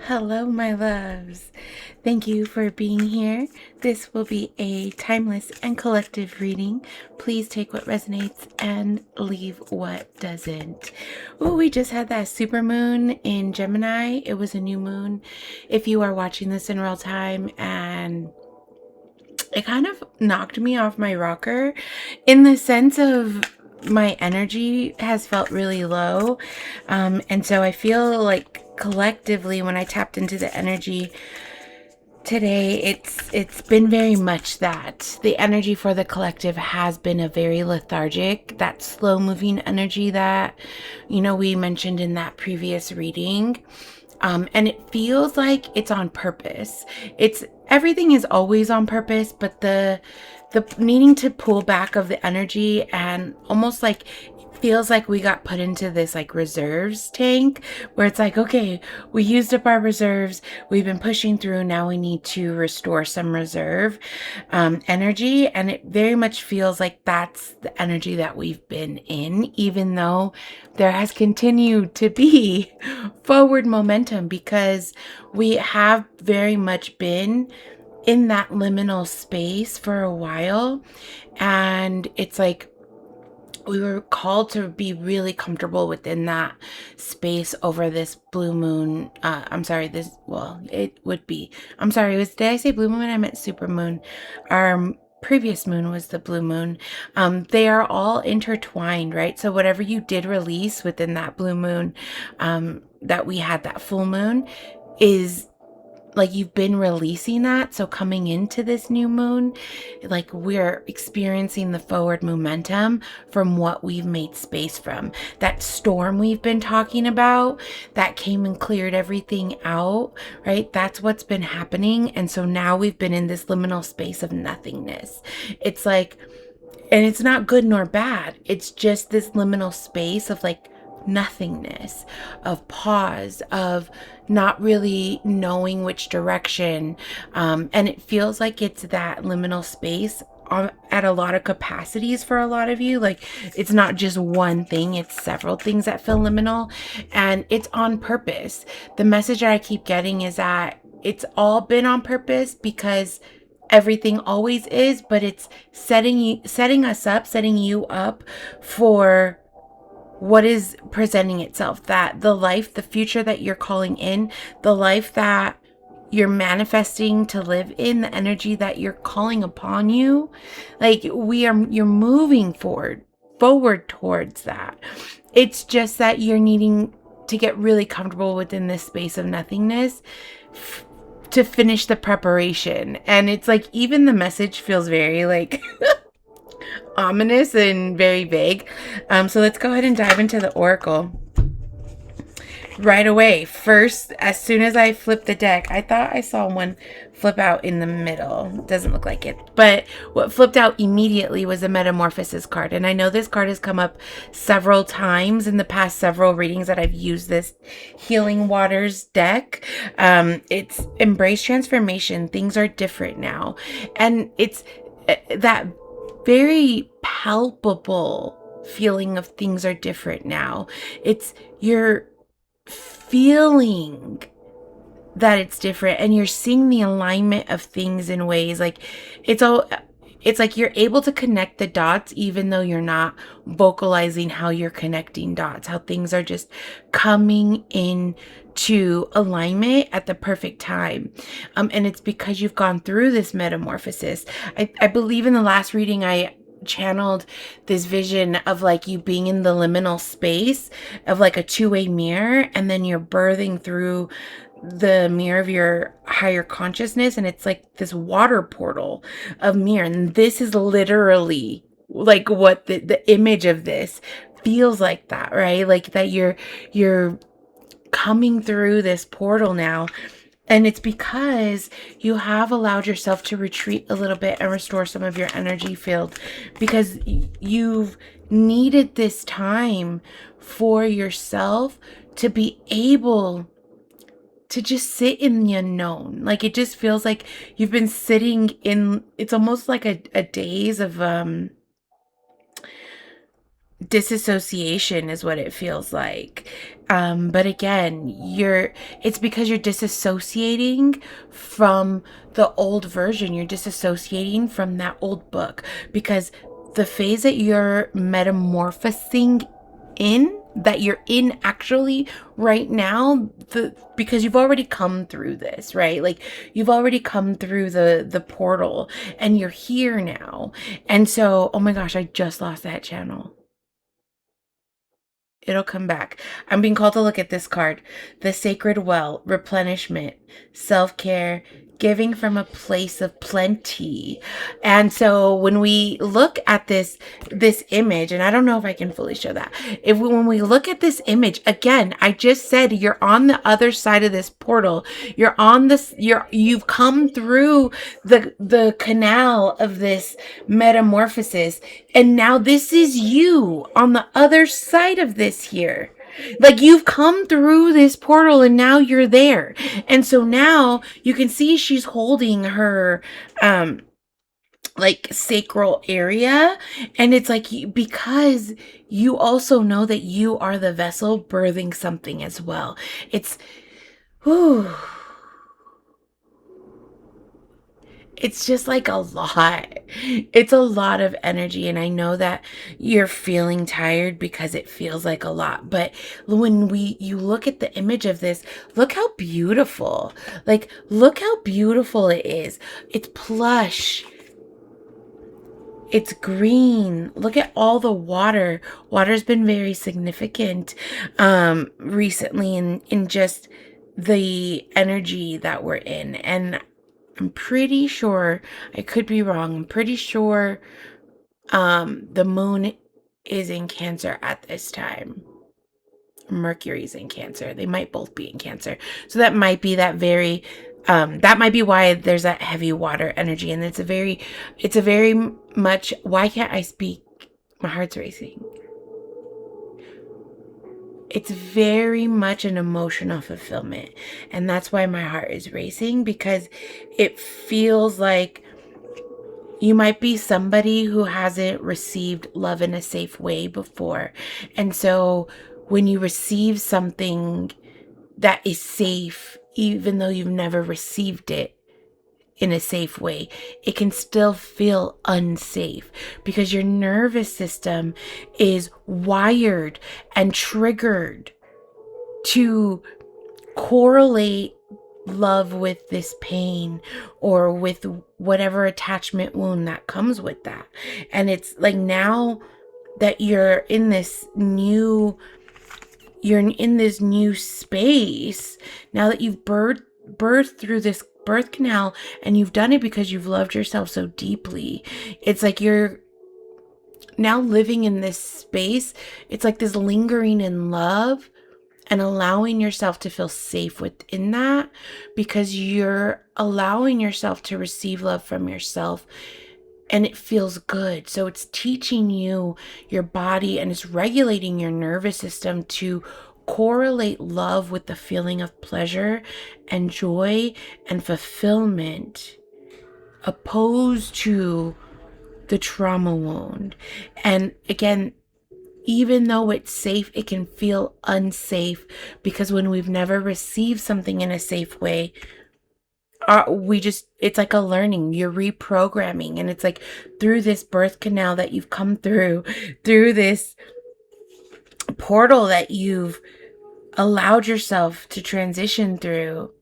Hello, my loves. Thank you for being here. This will be a timeless and collective reading. Please take what resonates and leave what doesn't. Oh, we just had that super moon in Gemini. It was a new moon. If you are watching this in real time, and it kind of knocked me off my rocker in the sense of my energy has felt really low. And so I feel like collectively when I tapped into the energy today, it's been very much that the energy for the collective has been a very lethargic, that slow moving energy that we mentioned in that previous reading. And it feels like it's on purpose. It's everything is always on purpose, but the needing to pull back of the energy, and almost like feels like we got put into this like reserves tank where it's like, okay, we used up our reserves, we've been pushing through, now we need to restore some reserve energy. And it very much feels like that's the energy that we've been in, even though there has continued to be forward momentum, because we have very much been in that liminal space for a while. And it's like we were called to be really comfortable within that space over this blue moon. It would be. I'm sorry, did I say blue moon? I meant super moon. Our previous moon was the blue moon. They are all intertwined, right? So whatever you did release within that blue moon, that we had that full moon, is like you've been releasing that. So coming into this new moon, like we're experiencing the forward momentum from what we've made space from. That storm we've been talking about that came and cleared everything out, right? That's what's been happening. And so now we've been in this liminal space of nothingness. It's like, and it's not good nor bad. It's just this liminal space of like nothingness, of pause, of not really knowing which direction. And it feels like it's that liminal space at a lot of capacities for a lot of you. Like it's not just one thing, it's several things that feel liminal, and it's on purpose. The message that I keep getting is that it's all been on purpose, because everything always is, but it's setting you up for what is presenting itself, that the life, the future that you're calling in, the life that you're manifesting to live in, the energy that you're calling upon you, like you're moving forward towards that. It's just that you're needing to get really comfortable within this space of nothingness to finish the preparation. And it's like, even the message feels very like ominous and very vague. So let's go ahead and dive into the oracle right away. First, as soon as I flipped the deck, I thought I saw one flip out in the middle. Doesn't look like it. But what flipped out immediately was a Metamorphosis card. And I know this card has come up several times in the past several readings that I've used this Healing Waters deck. It's Embrace Transformation. Things are different now. And it's that very palpable feeling of things are different now. It's you're feeling that it's different, and you're seeing the alignment of things in ways like it's like you're able to connect the dots, even though you're not vocalizing how you're connecting dots, how things are just coming in to alignment at the perfect time. And it's because you've gone through this metamorphosis. I believe in the last reading I channeled this vision of like you being in the liminal space of like a two-way mirror, and then you're birthing through the mirror of your higher consciousness, and it's like this water portal of mirror. And this is literally like what the image of this feels like, that, right? Like that you're coming through this portal now. And it's because you have allowed yourself to retreat a little bit and restore some of your energy field, because you've needed this time for yourself to be able to just sit in the unknown. Like it just feels like you've been sitting in, it's almost like a daze of disassociation is what it feels like. But again, it's because you're disassociating from the old version. You're disassociating from that old book, because the phase that you're metamorphosing that you're in actually right now, because you've already come through this, right? Like, you've already come through the portal, and you're here now. And so, oh my gosh, I just lost that channel. It'll come back. I'm being called to look at this card. The Sacred Well, replenishment, self-care, giving from a place of plenty. And so when we look at this image, and I don't know if I can fully show that. When we look at this image, again, I just said you're on the other side of this portal. You've come through the canal of this metamorphosis, and now this is you on the other side of this here. Like, you've come through this portal and now you're there. And so now you can see she's holding her like sacral area, and it's like, because you also know that you are the vessel birthing something as well. It's just like a lot. It's a lot of energy. And I know that you're feeling tired because it feels like a lot. But when you look at the image of this, look how beautiful. Like, look how beautiful it is. It's plush. It's green. Look at all the water. Water's been very significant recently in just the energy that we're in. And I'm pretty sure, I could be wrong, I'm pretty sure the moon is in Cancer at this time. Mercury's in Cancer. They might both be in Cancer. So that might be that might be why there's that heavy water energy. And it's a very much, why can't I speak? My heart's racing. It's very much an emotional fulfillment. And that's why my heart is racing, because it feels like you might be somebody who hasn't received love in a safe way before. And so when you receive something that is safe, even though you've never received it in a safe way, it can still feel unsafe, because your nervous system is wired and triggered to correlate love with this pain, or with whatever attachment wound that comes with that. And it's like, now that you're in this new space, now that you've birthed through this birth canal, and you've done it because you've loved yourself so deeply, it's like you're now living in this space. It's like this lingering in love, and allowing yourself to feel safe within that, because you're allowing yourself to receive love from yourself, and it feels good. So it's teaching you, your body, and it's regulating your nervous system to correlate love with the feeling of pleasure and joy and fulfillment, opposed to the trauma wound. And again, even though it's safe, it can feel unsafe, because when we've never received something in a safe way, it's like a learning, you're reprogramming. And it's like, through this birth canal that you've come through this portal that you've allowed yourself to transition through,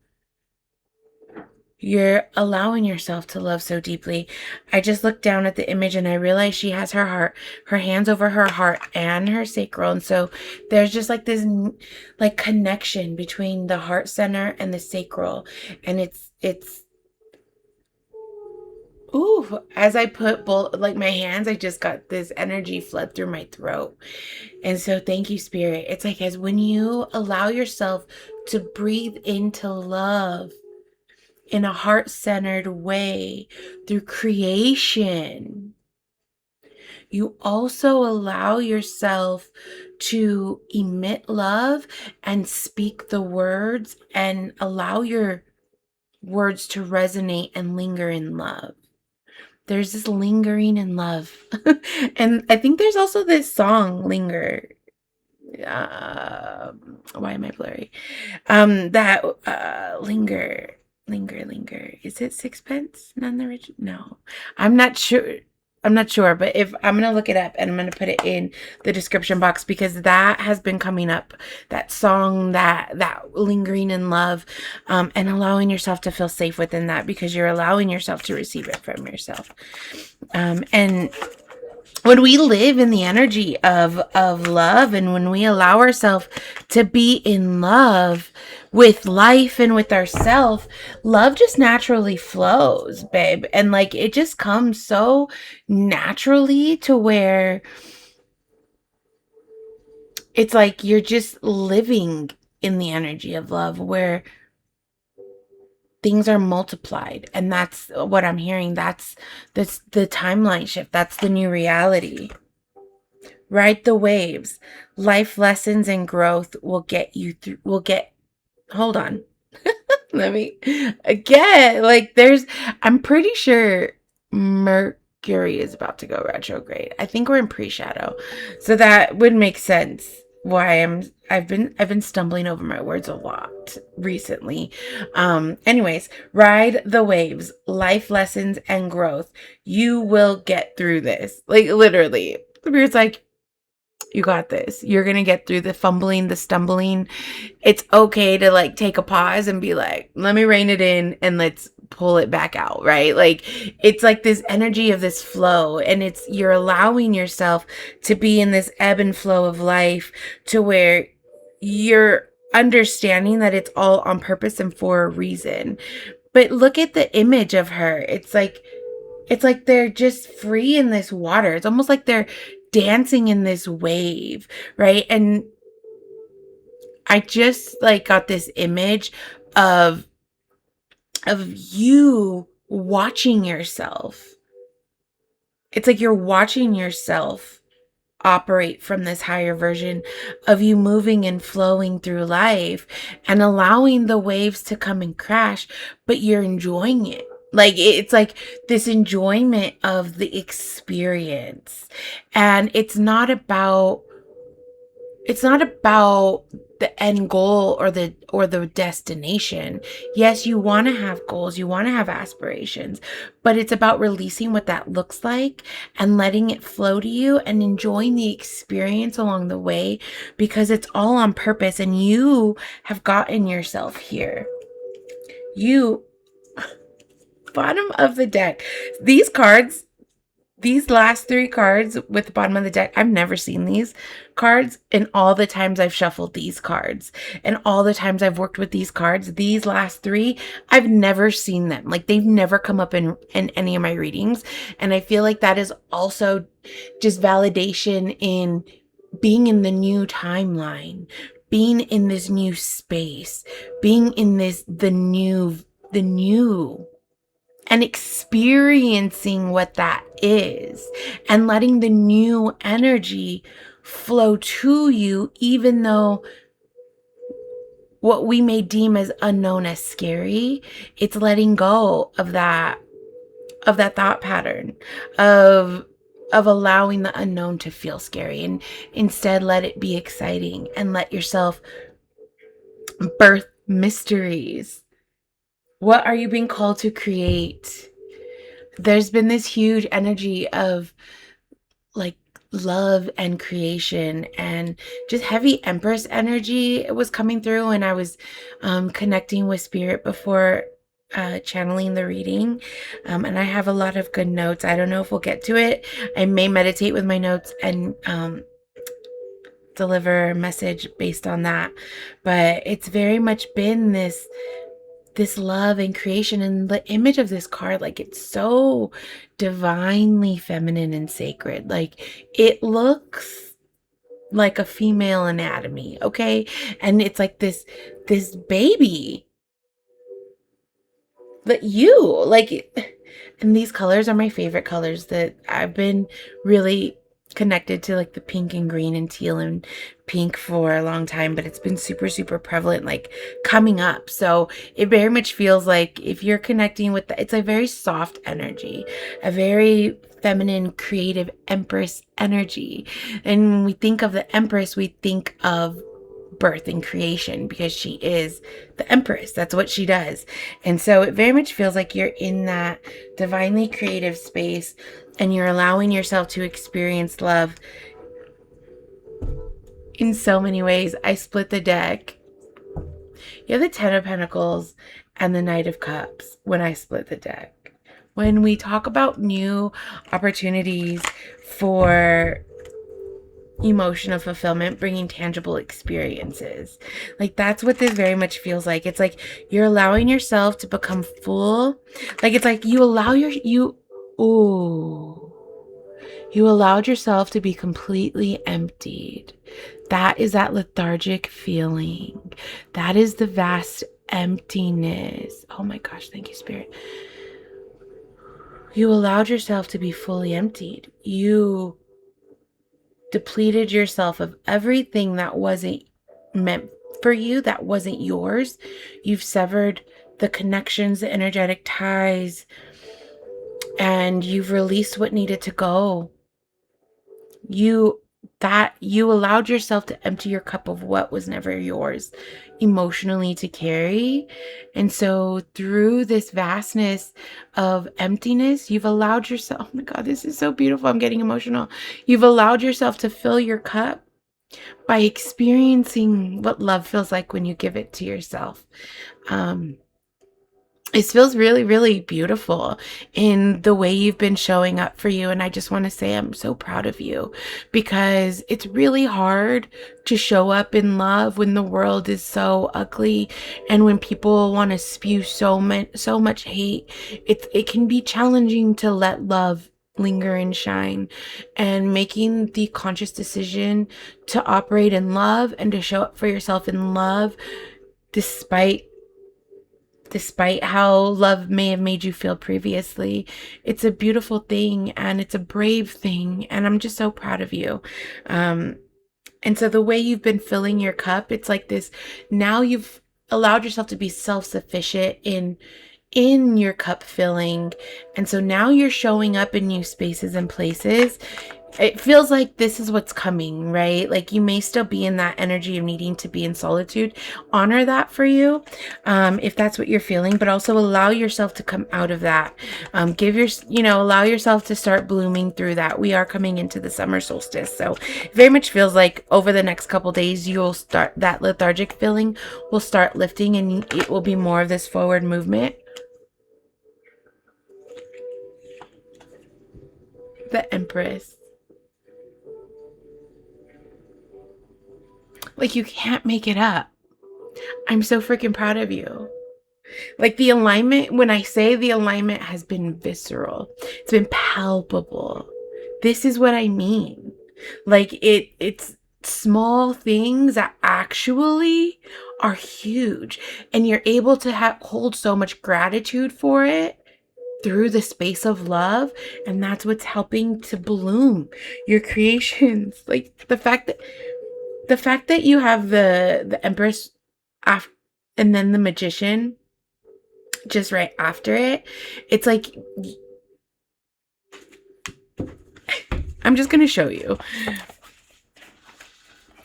you're allowing yourself to love so deeply. I just looked down at the image and I realized she has her hands over her heart and her sacral. And so there's just like this like connection between the heart center and the sacral. And it's ooh, as I put both, like, my hands, I just got this energy flood through my throat. And so thank you, Spirit. It's like, as when you allow yourself to breathe into love in a heart-centered way through creation, you also allow yourself to emit love and speak the words, and allow your words to resonate and linger in love. There's this lingering in love. And I think there's also this song, Linger. Why am I blurry? That linger. Is it sixpence? None the rich? No, I'm not sure. I'm not sure, but if I'm gonna look it up and I'm gonna put it in the description box because that has been coming up. That song, that lingering in love, and allowing yourself to feel safe within that because you're allowing yourself to receive it from yourself. And when we live in the energy of love, and when we allow ourselves to be in love with life and with ourselves, love just naturally flows, babe. And like it just comes so naturally to where it's like you're just living in the energy of love where things are multiplied. And that's what I'm hearing. That's the timeline shift. That's the new reality. Ride the waves. Life lessons and growth will get you through. Hold on. Let me again. Like, I'm pretty sure Mercury is about to go retrograde. I think we're in pre-shadow. So that would make sense why I've been stumbling over my words a lot recently. Anyways, ride the waves, life lessons and growth. You will get through this. Like, literally. The beard's like, you got this. You're going to get through the fumbling, the stumbling. It's okay to like take a pause and be like, let me rein it in and let's pull it back out, right? Like it's like this energy of this flow, and you're allowing yourself to be in this ebb and flow of life to where you're understanding that it's all on purpose and for a reason. But look at the image of her. It's like they're just free in this water. It's almost like they're dancing in this wave, right? And I just like got this image of you watching yourself. It's like you're watching yourself operate from this higher version of you moving and flowing through life and allowing the waves to come and crash, but you're enjoying it. Like it's like this enjoyment of the experience. And it's not about the end goal or the destination. Yes, you want to have goals, you want to have aspirations, but it's about releasing what that looks like and letting it flow to you and enjoying the experience along the way, because it's all on purpose and you have gotten yourself here. You bottom of the deck. These last three cards with the bottom of the deck, I've never seen these cards in all the times I've shuffled these cards and all the times I've worked with these cards. These last three, I've never seen them. Like they've never come up in any of my readings. And I feel like that is also just validation in being in the new timeline, being in this new space, being in the new, and experiencing what that is and letting the new energy flow to you, even though what we may deem as unknown as scary, it's letting go of that thought pattern of allowing the unknown to feel scary, and instead let it be exciting and let yourself birth mysteries. What are you being called to create? There's been this huge energy of like love and creation and just heavy Empress energy. It was coming through when I was connecting with spirit before channeling the reading. And I have a lot of good notes. I don't know if we'll get to it. I may meditate with my notes and deliver a message based on that. But it's very much been this love and creation, and the image of this card, like it's so divinely feminine and sacred. Like it looks like a female anatomy, okay? And it's like this baby that you like. And these colors are my favorite colors that I've been really connected to like the pink and green and teal and pink for a long time, but it's been super, super prevalent, like coming up. So it very much feels like if you're connecting with it's a very soft energy, a very feminine, creative Empress energy. And when we think of the Empress, we think of birth and creation because she is the Empress. That's what she does. And so it very much feels like you're in that divinely creative space and you're allowing yourself to experience love in so many ways. I split the deck. You have the Ten of Pentacles and the Knight of Cups when I split the deck. When we talk about new opportunities for emotional fulfillment, bringing tangible experiences, like that's what this very much feels like. It's like you're allowing yourself to become full. Like it's like you allow you allowed yourself to be completely emptied. That is that lethargic feeling. That is the vast emptiness. Oh my gosh, thank you, Spirit. You allowed yourself to be fully emptied. You depleted yourself of everything that wasn't meant for you, that wasn't yours. You've severed the connections, the energetic ties, and you've released what needed to go. You allowed yourself to empty your cup of what was never yours emotionally to carry. And so through this vastness of emptiness, you've allowed yourself, oh my God, this is so beautiful. I'm getting emotional. You've allowed yourself to fill your cup by experiencing what love feels like when you give it to yourself. It feels really, really beautiful in the way you've been showing up for you. And I just want to say I'm so proud of you because it's really hard to show up in love when the world is so ugly and when people want to spew so much hate. It can be challenging to let love linger and shine, and making the conscious decision to operate in love and to show up for yourself in love despite how love may have made you feel previously. It's a beautiful thing and it's a brave thing, and I'm just so proud of you. And so the way you've been filling your cup, it's like this, now you've allowed yourself to be self-sufficient in your cup filling, and so now you're showing up in new spaces and places. It feels like this is what's coming, right? Like you may still be in that energy of needing to be in solitude. Honor that for you, if that's what you're feeling, but also allow yourself to come out of that. Allow yourself to start blooming through that. We are coming into the summer solstice. So it very much feels like over the next couple days, you'll start, that lethargic feeling will start lifting and it will be more of this forward movement. The Empress. Like you can't make it up. I'm so freaking proud of you. Like the alignment, when I say the alignment has been visceral, it's been palpable. This is what I mean. Like it's small things that actually are huge, and you're able to hold so much gratitude for it through the space of love, and that's what's helping to bloom your creations. Like the fact that you have the Empress and then the Magician just right after it, it's like, I'm just going to show you.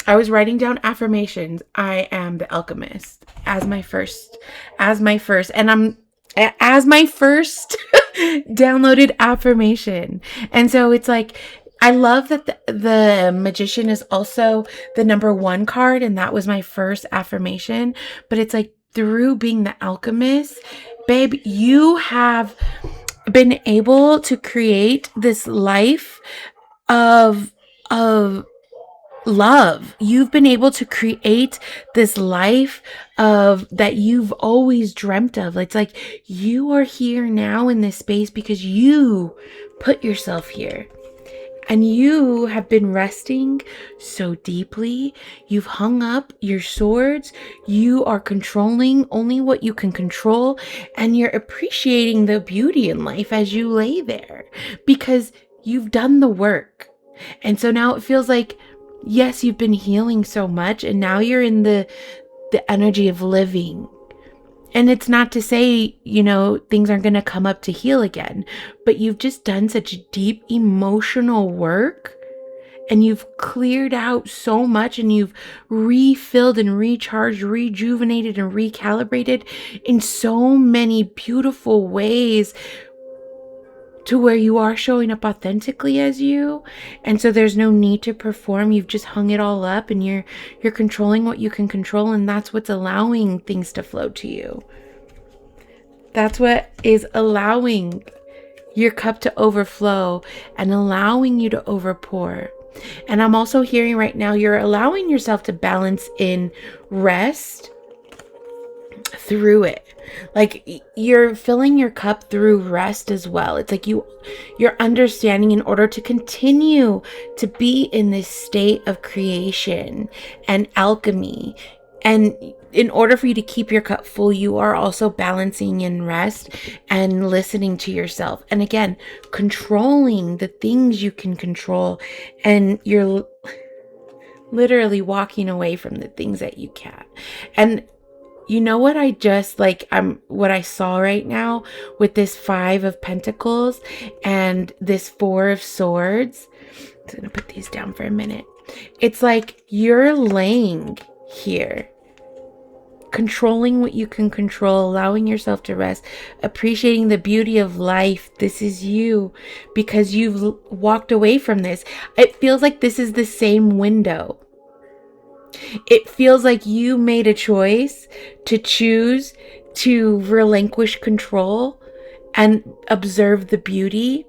I was writing down affirmations. I am the Alchemist as my first downloaded affirmation. And so it's like, I love that the Magician is also the number 1 card, and that was my first affirmation. But it's like, through being the Alchemist, babe, you have been able to create this life of love. You've been able to create this life of that you've always dreamt of. It's like you are here now in this space because you put yourself here. And you have been resting so deeply. You've hung up your swords. You are controlling only what you can control. And you're appreciating the beauty in life as you lay there because you've done the work. And so now it feels like, yes, you've been healing so much, and now you're in the energy of living. And it's not to say, things aren't going to come up to heal again, but you've just done such deep emotional work, and you've cleared out so much, and you've refilled and recharged, rejuvenated and recalibrated in so many beautiful ways, to where you are showing up authentically as you. And so there's no need to perform. You've just hung it all up, and you're controlling what you can control, and that's what's allowing things to flow to you. That's what is allowing your cup to overflow and allowing you to overpour. And I'm also hearing right now, you're allowing yourself to balance in rest through it. Like, you're filling your cup through rest as well. It's like you're understanding, in order to continue to be in this state of creation and alchemy, and in order for you to keep your cup full, you are also balancing in rest and listening to yourself. And again, controlling the things you can control, and you're literally walking away from the things that you can't. And you know what I just what I saw right now with this 5 of Pentacles and this 4 of Swords. I'm going to put these down for a minute. It's like you're laying here, controlling what you can control, allowing yourself to rest, appreciating the beauty of life. This is you, because you've walked away from this. It feels like this is the same window. It feels like you made a choice to choose to relinquish control and observe the beauty,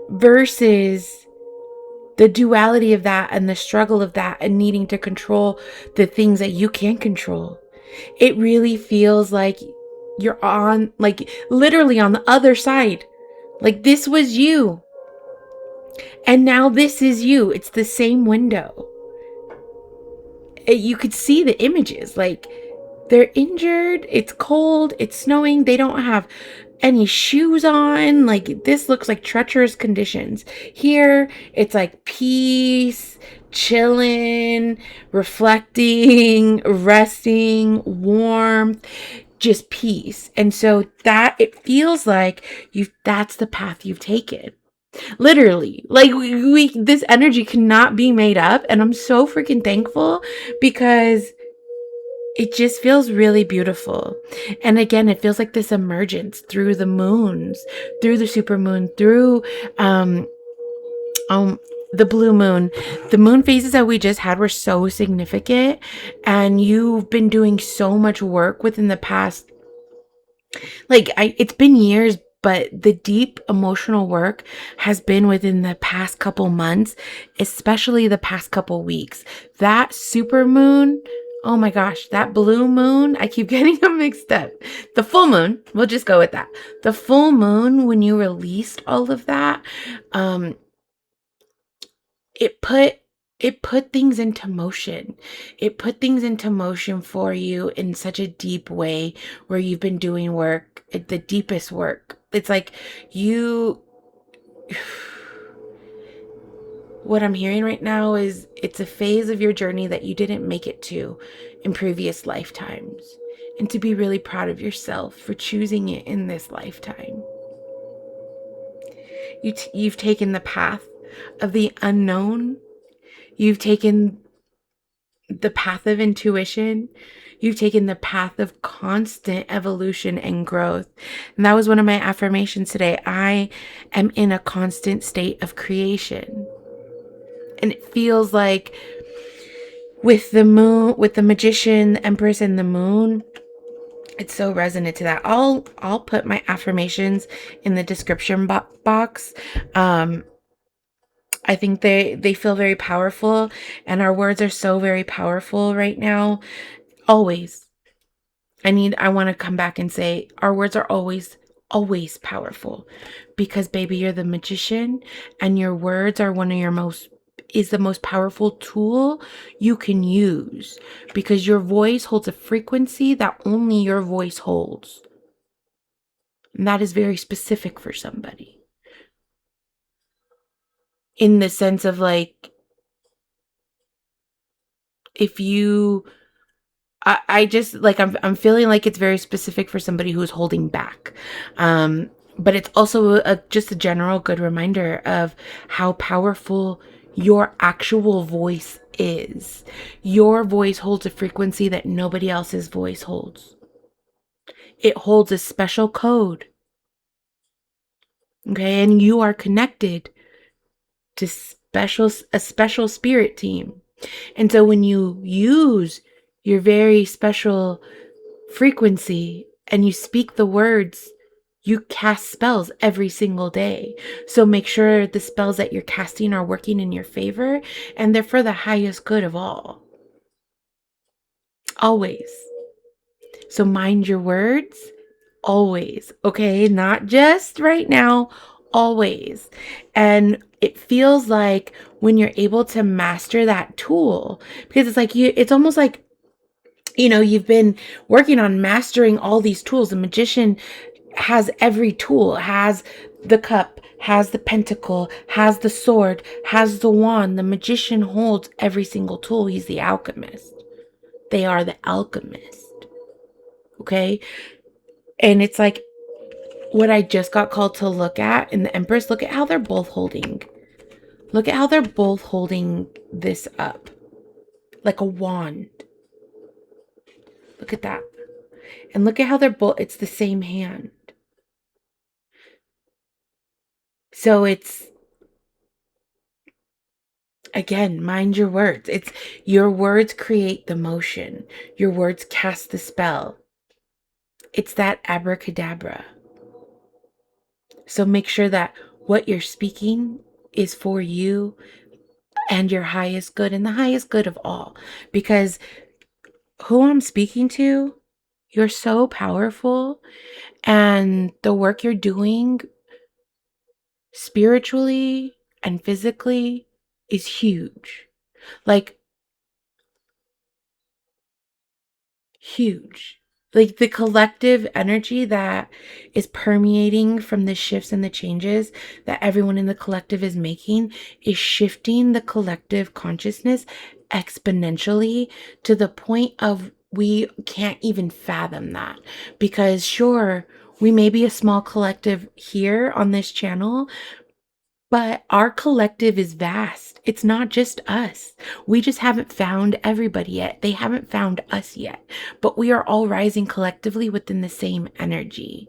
versus the duality of that and the struggle of that and needing to control the things that you can't control. It really feels like you're on, literally on the other side. Like, this was you, and now this is you. It's the same window. You could see the images. Like, they're injured, it's cold, it's snowing, they don't have any shoes on. Like, this looks like treacherous conditions. Here, it's like peace, chilling, reflecting, resting, warmth, just peace. And so that it feels like that's the path you've taken. Literally, like, this energy cannot be made up, and I'm so freaking thankful, because it just feels really beautiful. And again, it feels like this emergence through the moons, through the supermoon, through the blue moon. The moon phases that we just had were so significant, and you've been doing so much work within the past, it's been years, but the deep emotional work has been within the past couple months, especially the past couple weeks. That super moon, oh my gosh, that blue moon, I keep getting them mixed up. The full moon, we'll just go with that. The full moon, when you released all of that, it put things into motion. It put things into motion for you in such a deep way, where you've been doing work, the deepest work. It's like what I'm hearing right now is, it's a phase of your journey that you didn't make it to in previous lifetimes. And to be really proud of yourself for choosing it in this lifetime. You've taken the path of the unknown. You've taken the path of intuition. You've taken the path of constant evolution and growth. And that was one of my affirmations today. I am in a constant state of creation. And it feels like with the moon, with the Magician, the Empress, and the moon, it's so resonant to that. I'll put my affirmations in the description box. I think they feel very powerful, and our words are so very powerful right now. Always. I want to come back and say, our words are always powerful, because baby, you're the magician, and your words are the most powerful tool you can use, because your voice holds a frequency that only your voice holds. And that is very specific for somebody. in the sense of like, if you, I just like, I'm feeling like it's very specific for somebody who's holding back. But it's also just a general good reminder of how powerful your actual voice is. Your voice holds a frequency that nobody else's voice holds. It holds a special code. Okay. And you are connected to a special spirit team. And so when you use your very special frequency and you speak the words, you cast spells every single day. So make sure the spells that you're casting are working in your favor and they're for the highest good of all. Always. So mind your words. Always. Okay. Not just right now. Always. And it feels like when you're able to master that tool, because it's like it's almost like, you've been working on mastering all these tools. The magician has every tool, has the cup, has the pentacle, has the sword, has the wand. The magician holds every single tool. He's the alchemist. They are the alchemist. Okay. And it's like what I just got called to look at in the Empress. Look at how they're both holding. Look at how they're both holding this up like a wand. Look at that. And look at how they're both, it's the same hand. So it's, again, mind your words. It's your words create the motion. Your words cast the spell. It's that abracadabra. So make sure that what you're speaking is for you and your highest good and the highest good of all. Because who I'm speaking to, you're so powerful, and the work you're doing spiritually and physically is huge. Like, huge. Like the collective energy that is permeating from the shifts and the changes that everyone in the collective is making is shifting the collective consciousness exponentially to the point of we can't even fathom that. Because sure, we may be a small collective here on this channel, but our collective is vast. It's not just us. We just haven't found everybody yet. They haven't found us yet. But we are all rising collectively within the same energy.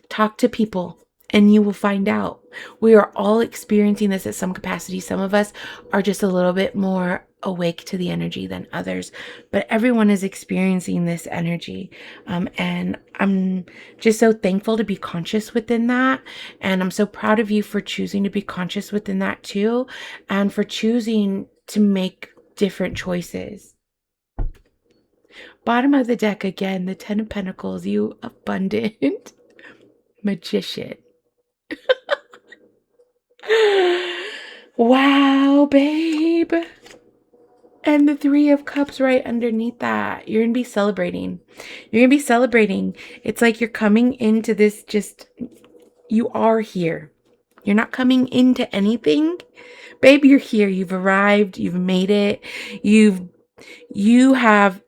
Talk to people and you will find out. We are all experiencing this at some capacity. Some of us are just a little bit more awake to the energy than others, but everyone is experiencing this energy. And I'm just so thankful to be conscious within that. And I'm so proud of you for choosing to be conscious within that too, and for choosing to make different choices. Bottom of the deck again, the 10 of Pentacles, you abundant magician. Wow, babe. And the 3 of Cups right underneath that. You're going to be celebrating. You're going to be celebrating. It's like you're coming into this you are here. You're not coming into anything. Babe, you're here. You've arrived. You've made it. You have,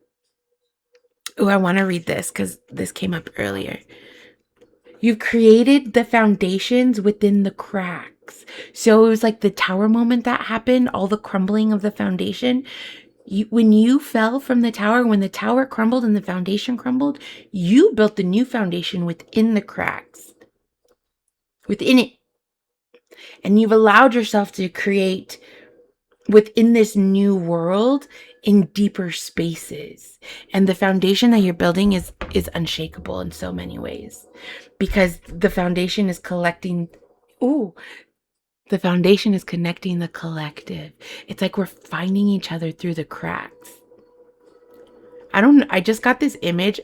I want to read this because this came up earlier. You've created the foundations within the cracks. So it was like the tower moment that happened, all the crumbling of the foundation. When you fell from the tower, when the tower crumbled and the foundation crumbled, you built the new foundation within the cracks, within it. And you've allowed yourself to create within this new world in deeper spaces. And the foundation that you're building is unshakable in so many ways, because the foundation is collecting. The foundation is connecting the collective. It's like we're finding each other through the cracks. I just got this image.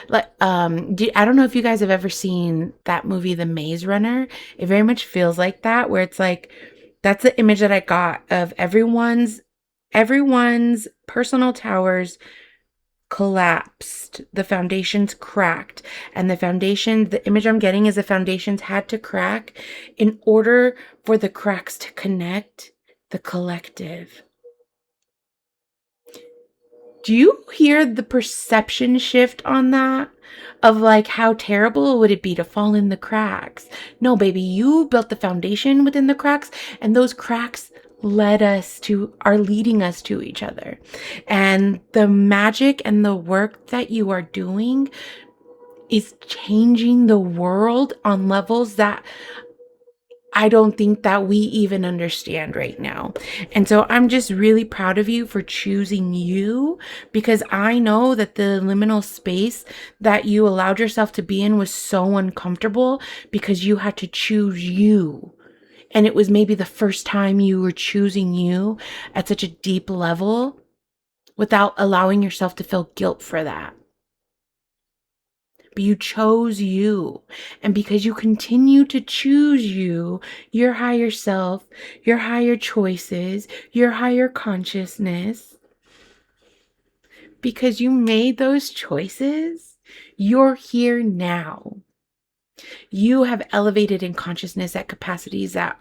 Like, I don't know if you guys have ever seen that movie, The Maze Runner. It very much feels like that, where it's like, that's the image that I got of everyone's personal towers collapsed. The foundations cracked. And the image I'm getting is the foundations had to crack in order for the cracks to connect the collective. Do you hear the perception shift on that? Of like, how terrible would it be to fall in the cracks? No, baby, you built the foundation within the cracks, and those cracks are leading us to each other. And the magic and the work that you are doing is changing the world on levels that I don't think that we even understand right now. And so I'm just really proud of you for choosing you, because I know that the liminal space that you allowed yourself to be in was so uncomfortable because you had to choose you. And it was maybe the first time you were choosing you at such a deep level without allowing yourself to feel guilt for that. But you chose you. And because you continue to choose you, your higher self, your higher choices, your higher consciousness, because you made those choices, you're here now. You have elevated in consciousness at capacities that,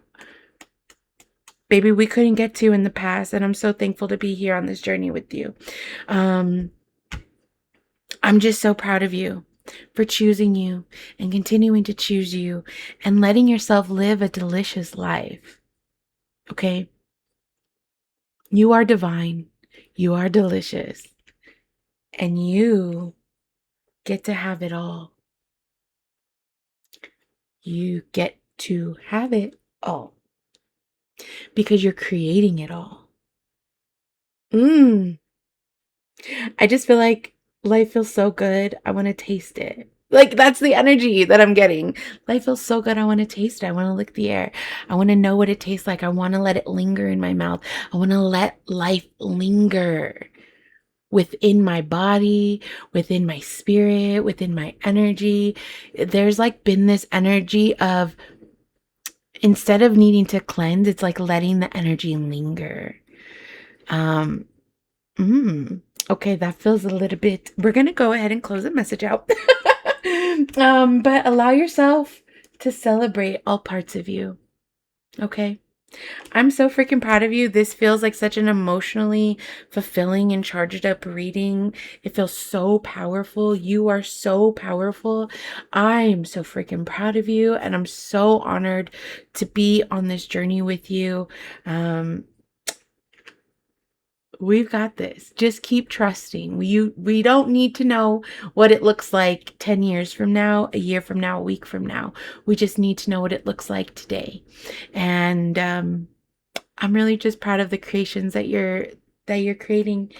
baby, we couldn't get to in the past. And I'm so thankful to be here on this journey with you. I'm just so proud of you for choosing you and continuing to choose you and letting yourself live a delicious life. Okay? You are divine. You are delicious. And you get to have it all. You get to have it all because you're creating it all. I just feel like life feels so good. I want to taste it. Like, that's the energy that I'm getting. Life feels so good. I want to taste it. I want to lick the air. I want to know what it tastes like. I want to let it linger in my mouth. I want to let life linger within my body, within my spirit, within my energy. There's like been this energy of, instead of needing to cleanse, it's like letting the energy linger. Okay, that feels a little bit. We're gonna go ahead and close the message out. But allow yourself to celebrate all parts of you. Okay. I'm so freaking proud of you. This feels like such an emotionally fulfilling and charged up reading. It feels so powerful. You are so powerful. I am so freaking proud of you, and I'm so honored to be on this journey with you. We've got this. Just keep trusting. We don't need to know what it looks like 10 years from now, a year from now, a week from now. We just need to know what it looks like today. And I'm really just proud of the creations that you're creating.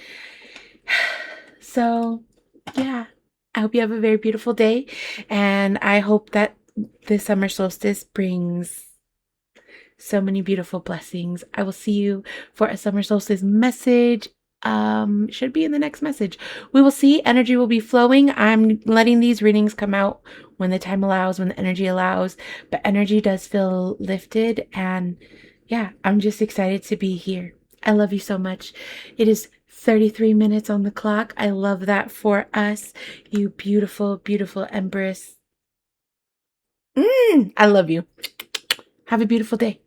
So, yeah. I hope you have a very beautiful day, and I hope that the summer solstice brings so many beautiful blessings. I will see you for a summer solstice message. Should be in the next message. We will see. Energy will be flowing. I'm letting these readings come out when the time allows, when the energy allows. But energy does feel lifted. And yeah, I'm just excited to be here. I love you so much. It is 33 minutes on the clock. I love that for us. You beautiful, beautiful Empress. I love you. Have a beautiful day.